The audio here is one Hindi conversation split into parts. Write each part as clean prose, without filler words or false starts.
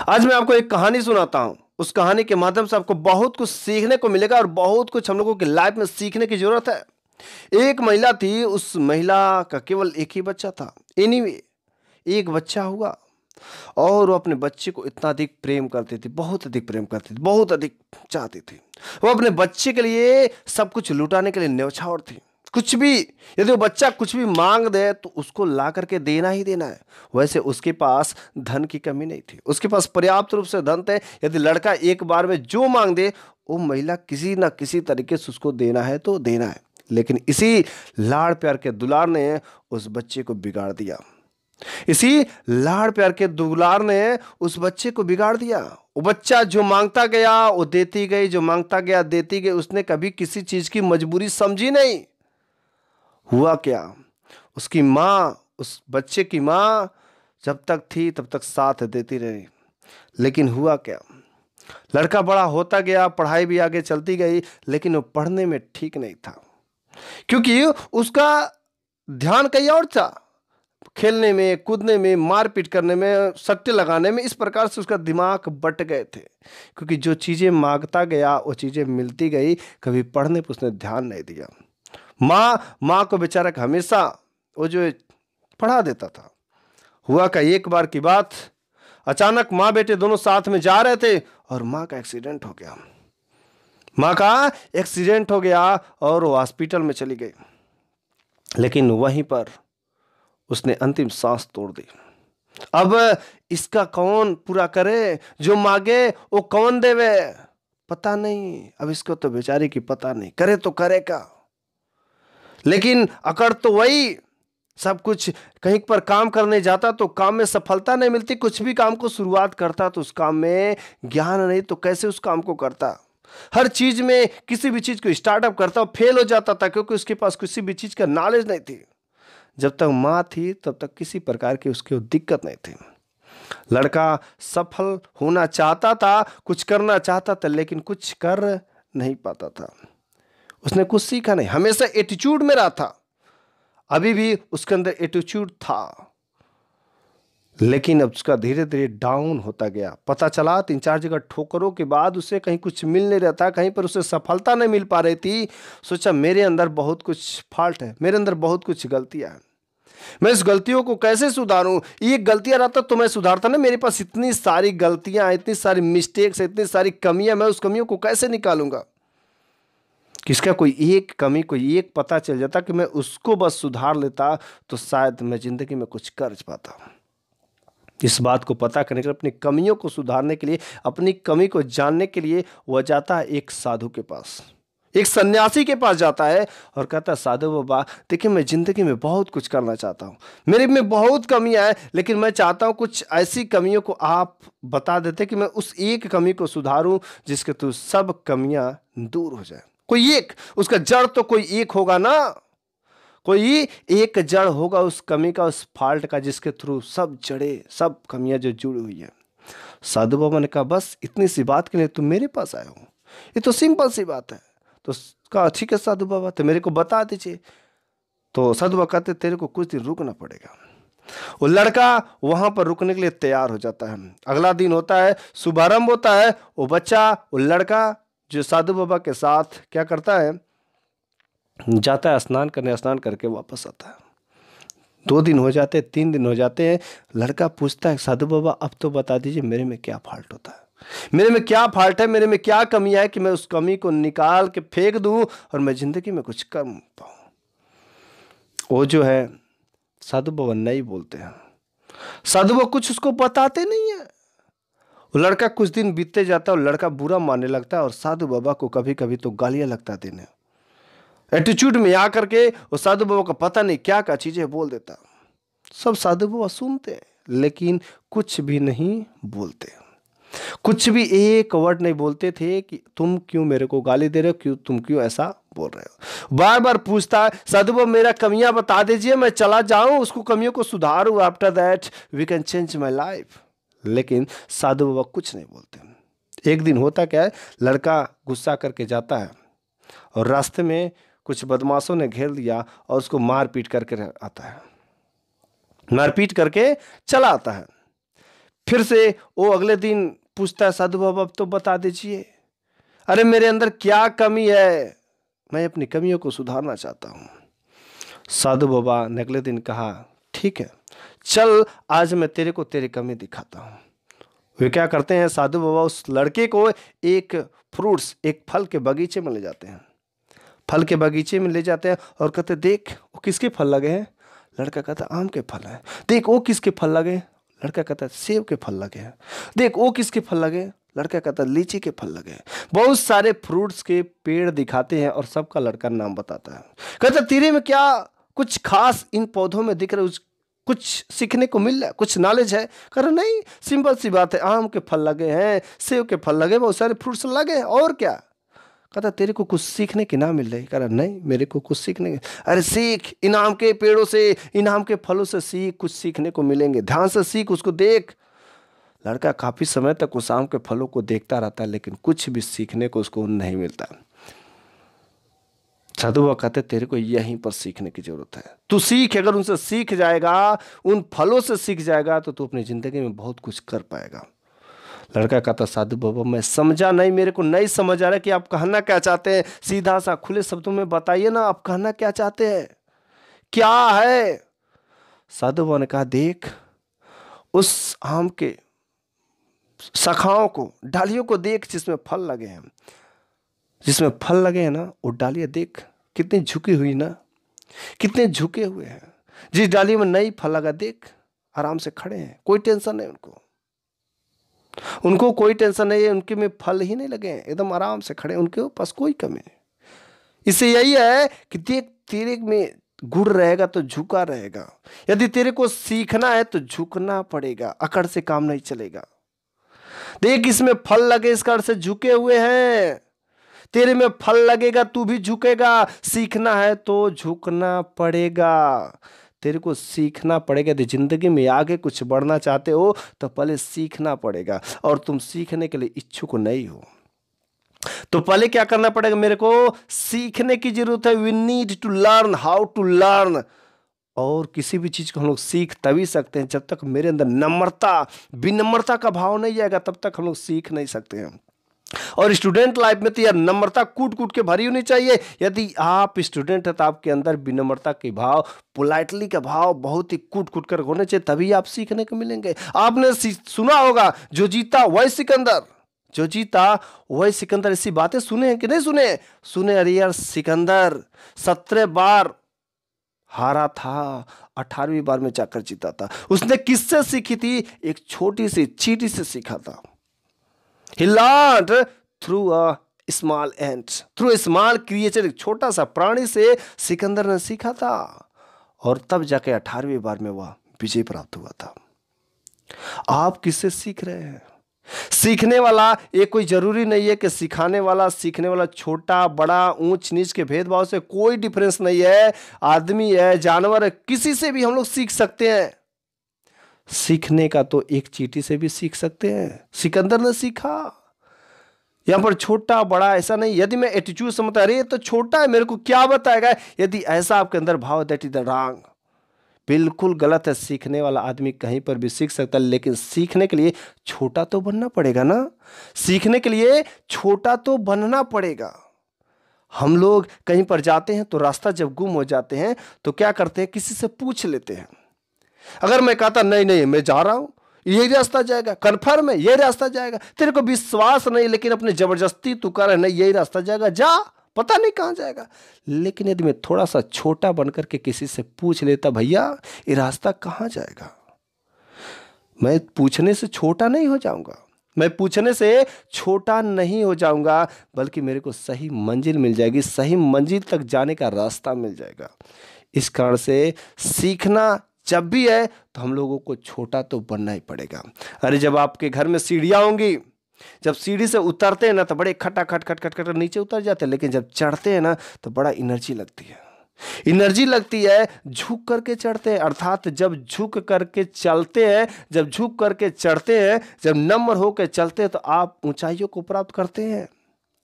आज मैं आपको एक कहानी सुनाता हूं। उस कहानी के माध्यम से आपको बहुत कुछ सीखने को मिलेगा और बहुत कुछ हम लोगों की लाइफ में सीखने की जरूरत है। एक महिला थी, उस महिला का केवल एक ही बच्चा था। एनीवे, एक बच्चा हुआ और वो अपने बच्चे को इतना अधिक प्रेम करती थी, बहुत अधिक प्रेम करती थी, बहुत अधिक चाहती थी। वो अपने बच्चे के लिए सब कुछ लुटाने के लिए न्यौछावर थी। कुछ भी, यदि वो बच्चा कुछ भी मांग दे तो उसको ला करके देना ही देना है। वैसे उसके पास धन की कमी नहीं थी, उसके पास पर्याप्त रूप से धन थे। यदि लड़का एक बार में जो मांग दे, वो महिला किसी ना किसी तरीके से उसको देना है तो देना है। लेकिन इसी लाड़ प्यार के दुलार ने उस बच्चे को बिगाड़ दिया। इसी लाड़ प्यार के दुलार ने उस बच्चे को बिगाड़ दिया। वो बच्चा जो मांगता गया वो देती गई, जो मांगता गया देती गई। उसने कभी किसी चीज की मजबूरी समझी नहीं। हुआ क्या, उसकी माँ, उस बच्चे की माँ जब तक थी तब तक साथ देती रही। लेकिन हुआ क्या, लड़का बड़ा होता गया, पढ़ाई भी आगे चलती गई, लेकिन वो पढ़ने में ठीक नहीं था, क्योंकि उसका ध्यान कहीं और था। खेलने में, कूदने में, मारपीट करने में, सट्टे लगाने में, इस प्रकार से उसका दिमाग बट गए थे। क्योंकि जो चीजें मांगता गया वो चीजें मिलती गई, कभी पढ़ने पर उसने ध्यान नहीं दिया। माँ को बेचारा हमेशा वो जो पढ़ा देता था। हुआ का एक बार की बात, अचानक माँ बेटे दोनों साथ में जा रहे थे और माँ का एक्सीडेंट हो गया। माँ का एक्सीडेंट हो गया और वो हॉस्पिटल में चली गई। लेकिन वहीं पर उसने अंतिम सांस तोड़ दी। अब इसका कौन पूरा करे, जो मांगे वो कौन देवे, पता नहीं। अब इसको तो बेचारी की पता नहीं, करे तो करे का। लेकिन अकड़ तो वही, सब कुछ कहीं पर काम करने जाता तो काम में सफलता नहीं मिलती। कुछ भी काम को शुरुआत करता तो उस काम में ज्ञान नहीं तो कैसे उस काम को करता। हर चीज में किसी भी चीज को स्टार्टअप करता फेल हो जाता था, क्योंकि उसके पास किसी भी चीज का नॉलेज नहीं थी। जब तक माँ थी तब तक किसी प्रकार की उसकी दिक्कत नहीं थी। लड़का सफल होना चाहता था, कुछ करना चाहता था, लेकिन कुछ कर नहीं पाता था। उसने कुछ सीखा नहीं, हमेशा एटीट्यूड में रहा था। अभी भी उसके अंदर एटीट्यूड था, लेकिन अब उसका धीरे धीरे डाउन होता गया। पता चला 3-4 जगह ठोकरों के बाद उसे कहीं कुछ मिल नहीं रहा था, कहीं पर उसे सफलता नहीं मिल पा रही थी। सोचा मेरे अंदर बहुत कुछ फॉल्ट है, मेरे अंदर बहुत कुछ गलतियां हैं, मैं इस गलतियों को कैसे सुधारूं। ये गलतियां रहता तो मैं सुधारता ना। मेरे पास इतनी सारी गलतियां, इतनी सारी मिस्टेक्स, इतनी सारी कमियां, मैं उस कमियों को कैसे निकालूंगा। किसका कोई एक कमी, कोई एक पता चल जाता कि मैं उसको बस सुधार लेता तो शायद मैं जिंदगी में कुछ कर पाता। इस बात को पता करने के लिए, अपनी कमियों को सुधारने के लिए, अपनी कमी को जानने के लिए वह जाता है एक साधु के पास, एक सन्यासी के पास जाता है और कहता है, साधु बाबा देखिए, मैं जिंदगी में बहुत कुछ करना चाहता हूँ, मेरे में बहुत कमियां हैं, लेकिन मैं चाहता हूँ कुछ ऐसी कमियों को आप बता देते कि मैं उस एक कमी को सुधारूं जिसके थ्रू सब कमियां दूर हो जाए। कोई एक, उसका जड़ तो कोई एक होगा ना, कोई एक जड़ होगा उस कमी का, उस फॉल्ट का, जिसके थ्रू सब जड़े, सब कमियां जो जुड़ी हुई है। साधु बाबा ने कहा, बस इतनी सी बात के लिए तुम मेरे पास आए हो, ये तो सिंपल सी बात है। तो कहा, ठीक है साधु बाबा, तो मेरे को बता दीजिए। तो साधु बाबा कहते, तेरे को कुछ दिन रुकना पड़ेगा। वो लड़का वहां पर रुकने के लिए तैयार हो जाता है। अगला दिन होता है, शुभारंभ होता है। वो बच्चा, वो लड़का जो साधु बाबा के साथ क्या करता है, जाता है स्नान करने, स्नान करके वापस आता है। 2 दिन हो जाते, 3 दिन हो जाते हैं। लड़का पूछता है, साधु बाबा अब तो बता दीजिए मेरे में क्या फॉल्ट होता है, मेरे में क्या फॉल्ट है, मेरे में क्या कमी है कि मैं उस कमी को निकाल के फेंक दूं और मैं जिंदगी में कुछ कर पाऊं। वो जो है साधु बाबा नहीं बोलते हैं, साधु बाबा कुछ उसको बताते नहीं है। वो लड़का कुछ दिन बीतते जाता है और लड़का बुरा मानने लगता है और साधु बाबा को कभी कभी तो गालियां लगता देने। एटीट्यूड में आकर के वो साधु बाबा को पता नहीं क्या क्या चीजें बोल देता। सब साधु बाबा सुनते हैं लेकिन कुछ भी नहीं बोलते, कुछ भी एक वर्ड नहीं बोलते थे कि तुम क्यों मेरे को गाली दे रहे हो, क्यों, तुम क्यों ऐसा बोल रहे हो। बार बार पूछता है, साधु बाबा मेरा कमियां बता दीजिए, मैं चला जाऊं, उसको कमियों को सुधारूं, after that we can change my life. लेकिन साधु बाबा कुछ नहीं बोलते। एक दिन होता क्या है, लड़का गुस्सा करके जाता है और रास्ते में कुछ बदमाशों ने घेर लिया और उसको मारपीट करके आता है, मारपीट करके चला आता है। फिर से वो अगले दिन पूछता है, साधु बाबा अब तो बता दीजिए, अरे मेरे अंदर क्या कमी है, मैं अपनी कमियों को सुधारना चाहता हूं। साधु बाबा ने अगले दिन कहा, ठीक है चल आज मैं तेरे को तेरी कमी दिखाता हूं। वे क्या करते हैं, साधु बाबा उस लड़के को एक फ्रूट्स, एक फल के बगीचे में ले जाते हैं। फल के बगीचे में ले जाते हैं और कहते देख वो किसके फल लगे हैं। लड़का कहता आम के फल हैं। देख वो किसके फल लगे। लड़का कहता सेब के फल लगे हैं। देख वो किसके फल लगे। लड़का कहता लीची के फल लगे हैं। बहुत सारे फ्रूट्स के पेड़ दिखाते हैं और सबका लड़का नाम बताता है। कहता तेरे में क्या कुछ खास इन पौधों में दिख रहा है, कुछ सीखने को मिल रहा है, कुछ नॉलेज है। कह रहा नहीं सिंपल सी बात है, आम के फल लगे हैं, सेब के फल लगे, बहुत सारे फ्रूट्स लगे हैं, और क्या। कहता तेरे को कुछ सीखने की ना मिल रही। कह रहा नहीं मेरे को कुछ सीखने की। अरे सीख, इन आम के पेड़ों से, इन आम के फलों से सीख, कुछ सीखने को मिलेंगे, ध्यान से सीख, उसको देख। लड़का काफी समय तक उस आम के फलों को देखता रहता है, लेकिन कुछ भी सीखने को उसको नहीं मिलता। साधु बाबा कहते तेरे को यहीं पर सीखने की जरूरत है, तू सीख। अगर उनसे सीख जाएगा, उन फलों से सीख जाएगा, तो तू अपनी जिंदगी में बहुत कुछ कर पाएगा। लड़का कहता साधु बाबा मैं समझा नहीं, मेरे को नहीं समझ आ रहा कि आप कहना क्या चाहते हैं। सीधा सा खुले शब्दों में बताइए ना, आप कहना क्या चाहते हैं, क्या है। साधु बाबा ने कहा देख उस आम के शाखाओं को, डालियों को देख जिसमें फल लगे हैं, जिसमें फल लगे हैं ना, वो डालियां देख कितनी झुकी हुई ना, कितने झुके हुए हैं। जिस डाली में नई फल लगा देख आराम से खड़े हैं, कोई टेंशन नहीं उनको कोई टेंशन नहीं है, उनके में फल ही नहीं लगे हैं, एकदम आराम से खड़े, उनके पास कोई कमी नहीं। इससे यही है कि देख तेरे में गुड़ रहेगा तो झुका रहेगा। यदि तेरे को सीखना है तो झुकना पड़ेगा, अकड़ से काम नहीं चलेगा। देख इसमें फल लगे, इस कारण से झुके हुए हैं। तेरे में फल लगेगा तू भी झुकेगा। सीखना है तो झुकना पड़ेगा, तेरे को सीखना पड़ेगा। यदि जिंदगी में आगे कुछ बढ़ना चाहते हो तो पहले सीखना पड़ेगा, और तुम सीखने के लिए इच्छुक नहीं हो तो पहले क्या करना पड़ेगा, मेरे को सीखने की जरूरत है। We need to learn how to learn. और किसी भी चीज को हम लोग सीख तभी सकते हैं जब तक मेरे अंदर नम्रता, विनम्रता का भाव नहीं आएगा, तब तक हम लोग सीख नहीं सकते हैं। और स्टूडेंट लाइफ में तो यार नम्रता कूट कूट के भरी होनी चाहिए। यदि आप स्टूडेंट है तो आपके अंदर विनम्रता के भाव, पोलाइटली का भाव बहुत ही कूट कूट कर होने चाहिए, तभी आप सीखने को मिलेंगे। आपने सुना होगा जो जीता वही सिकंदर, जो जीता वही सिकंदर। ऐसी बातें सुने हैं कि नहीं सुने? सुने। अरे यार सिकंदर 17 बार हारा था, 18वीं बार में जाकर जीता था। उसने किससे सीखी थी? एक छोटी सी चींटी से सीखा था। He learned through a small ant, through a small creature, एक छोटा सा प्राणी से सिकंदर ने सीखा था, और तब जाके 18वीं बार में वह विजय प्राप्त हुआ था। आप किससे सीख रहे हैं? सीखने वाला ये कोई जरूरी नहीं है कि सिखाने वाला, सीखने वाला छोटा बड़ा ऊंच नीच के भेदभाव से कोई डिफरेंस नहीं है। आदमी है, जानवर है, किसी से भी हम लोग सीख सकते हैं। सीखने का तो एक चींटी से भी सीख सकते हैं, सिकंदर ने सीखा। यहां पर छोटा बड़ा ऐसा नहीं। यदि मैं एटीट्यूड समझता अरे तो छोटा है मेरे को क्या बताएगा, यदि ऐसा आपके अंदर भाव, दैट इज द रॉन्ग, बिल्कुल गलत है। सीखने वाला आदमी कहीं पर भी सीख सकता है, लेकिन सीखने के लिए छोटा तो बनना पड़ेगा ना। सीखने के लिए छोटा तो बनना पड़ेगा। हम लोग कहीं पर जाते हैं तो रास्ता जब गुम हो जाते हैं तो क्या करते हैं, किसी से पूछ लेते हैं। अगर मैं कहता नहीं नहीं मैं जा रहा हूं, यही रास्ता जाएगा, कन्फर्म है यही रास्ता जाएगा, तेरे को विश्वास नहीं लेकिन अपने जबरदस्ती तू कर नहीं यही रास्ता जाएगा, जा, पता नहीं कहां जाएगा। लेकिन यदि मैं थोड़ा सा छोटा बनकर के किसी से पूछ लेता भैया ये रास्ता कहां जाएगा, मैं पूछने से छोटा नहीं हो जाऊंगा, मैं पूछने से छोटा नहीं हो जाऊंगा, बल्कि मेरे को सही मंजिल मिल जाएगी, सही मंजिल तक जाने का रास्ता मिल जाएगा। इस कारण से सीखना जब भी है तो हम लोगों को छोटा तो बनना ही पड़ेगा। अरे जब आपके घर में सीढ़ियां होंगी, जब सीढ़ी से उतरते हैं ना तो बड़े खटाखट खट खट खट नीचे उतर जाते हैं, लेकिन जब चढ़ते हैं ना तो बड़ा एनर्जी लगती है। एनर्जी लगती है, झुक करके चढ़ते हैं, अर्थात जब झुक करके चलते हैं, जब झुक करके चढ़ते हैं, जब नम्र होकर चलते हैं तो आप ऊंचाइयों को प्राप्त करते हैं,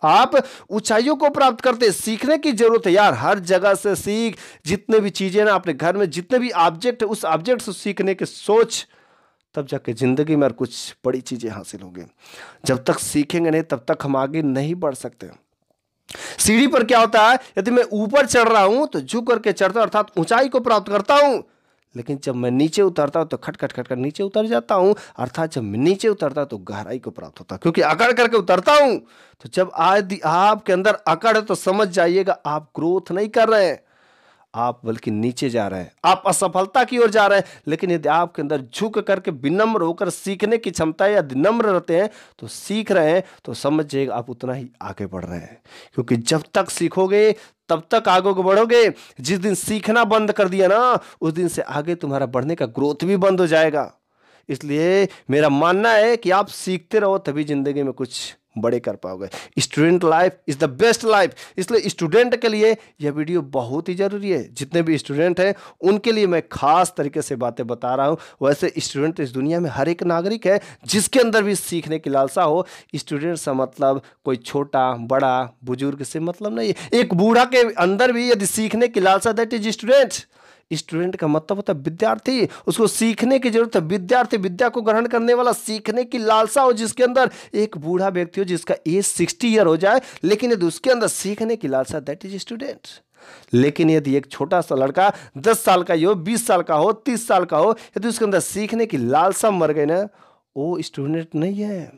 आप ऊंचाइयों को प्राप्त करते। सीखने की जरूरत है यार, हर जगह से सीख। जितने भी चीजें ना अपने घर में, जितने भी ऑब्जेक्ट है, उस ऑब्जेक्ट से सीखने की सोच, तब जाके ज़िंदगी में और कुछ बड़ी चीज़ें हासिल होंगी। जब तक सीखेंगे नहीं तब तक हम आगे नहीं बढ़ सकते। सीढ़ी पर क्या होता है, यदि मैं ऊपर चढ़ रहा हूं तो झुक करके चढ़ता हूं अर्थात ऊंचाई को प्राप्त करता हूं, लेकिन जब मैं नीचे उतरता हूं तो खट खट खट कर नीचे उतर जाता हूं अर्थात जब मैं नीचे उतरता हूं तो गहराई को प्राप्त होता है, क्योंकि अकड़ करके उतरता हूं। तो जब आज आपके अंदर अकड़ है तो समझ जाइएगा आप ग्रोथ नहीं कर रहे हैं, आप बल्कि नीचे जा रहे हैं, आप असफलता की ओर जा रहे हैं। लेकिन यदि आपके अंदर झुक करके विनम्र होकर सीखने की क्षमता या विनम्र रहते हैं तो सीख रहे हैं, तो समझ जाइएगा आप उतना ही आगे बढ़ रहे हैं। क्योंकि जब तक सीखोगे तब तक आगे बढ़ोगे। जिस दिन सीखना बंद कर दिया ना उस दिन से आगे तुम्हारा बढ़ने का ग्रोथ भी बंद हो जाएगा। इसलिए मेरा मानना है कि आप सीखते रहो तभी जिंदगी में कुछ बड़े कर पाओगे। Student life is the best life. इसलिए स्टूडेंट के लिए यह वीडियो बहुत ही जरूरी है। जितने भी स्टूडेंट हैं उनके लिए मैं खास तरीके से बातें बता रहा हूं। वैसे स्टूडेंट इस दुनिया में हर एक नागरिक है जिसके अंदर भी सीखने की लालसा हो। स्टूडेंट से मतलब कोई छोटा बड़ा बुजुर्ग से मतलब नहीं है। एक बूढ़ा के अंदर भी यदि सीखने की लालसा, दैट इज स्टूडेंट। स्टूडेंट का मतलब होता है विद्यार्थी, उसको सीखने की जरूरत है। विद्यार्थी विद्या को ग्रहण करने वाला, सीखने की लालसा हो जिसके अंदर। एक बूढ़ा व्यक्ति हो जिसका एज 60 ईयर हो जाए लेकिन यदि उसके अंदर सीखने की लालसा, दैट इज स्टूडेंट। लेकिन यदि एक छोटा सा लड़का 10 साल का ही हो, 20 साल का हो, 30 साल का हो, यदि उसके अंदर सीखने की लालसा मर गई ना, वो स्टूडेंट नहीं है।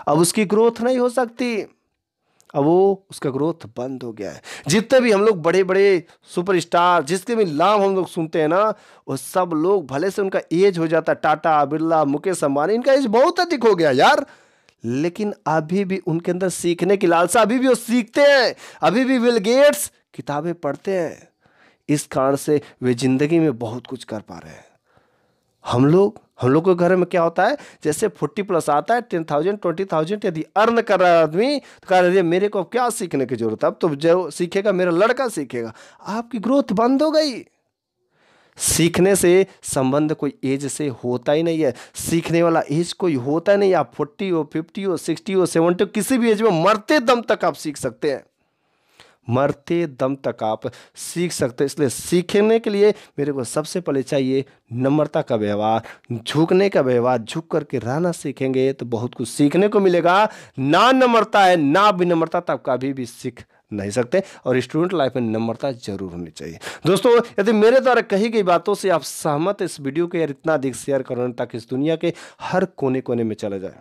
अब उसकी ग्रोथ नहीं हो सकती, अब वो उसका ग्रोथ बंद हो गया है। जितने भी हम लोग बड़े बड़े सुपरस्टार जिसके भी नाम हम लोग सुनते हैं ना, वो सब लोग भले से उनका एज हो जाता है, टाटा बिरला मुकेश अंबानी, इनका एज बहुत अधिक हो गया यार, लेकिन अभी भी उनके अंदर सीखने की लालसा, अभी भी वो सीखते हैं। अभी भी बिल गेट्स किताबें पढ़ते हैं। इस कारण से वे जिंदगी में बहुत कुछ कर पा रहे हैं। हम लोग के घर में क्या होता है, जैसे 40+ आता है, 10,000 20,000 यदि अर्न कर रहा है आदमी तो कह रहे मेरे को क्या सीखने की जरूरत है, अब तो जो सीखेगा मेरा लड़का सीखेगा। आपकी ग्रोथ बंद हो गई। सीखने से संबंध कोई एज से होता ही नहीं है। सीखने वाला एज कोई होता ही नहीं। आप 40 हो, 50 हो, 60 हो, 70 हो, किसी भी एज में मरते दम तक आप सीख सकते हैं। मरते दम तक आप सीख सकते हैं। इसलिए सीखने के लिए मेरे को सबसे पहले चाहिए नम्रता का व्यवहार, झुकने का व्यवहार। झुक करके रहना सीखेंगे तो बहुत कुछ सीखने को मिलेगा। ना नम्रता है ना विनम्रता तो आप कभी भी सीख नहीं सकते। और स्टूडेंट लाइफ में नम्रता जरूर होनी चाहिए। दोस्तों, यदि मेरे द्वारा कही गई बातों से आप सहमत, इस वीडियो को यार इतना अधिक शेयर करो ताकि इस दुनिया के हर कोने कोने में चला जाए।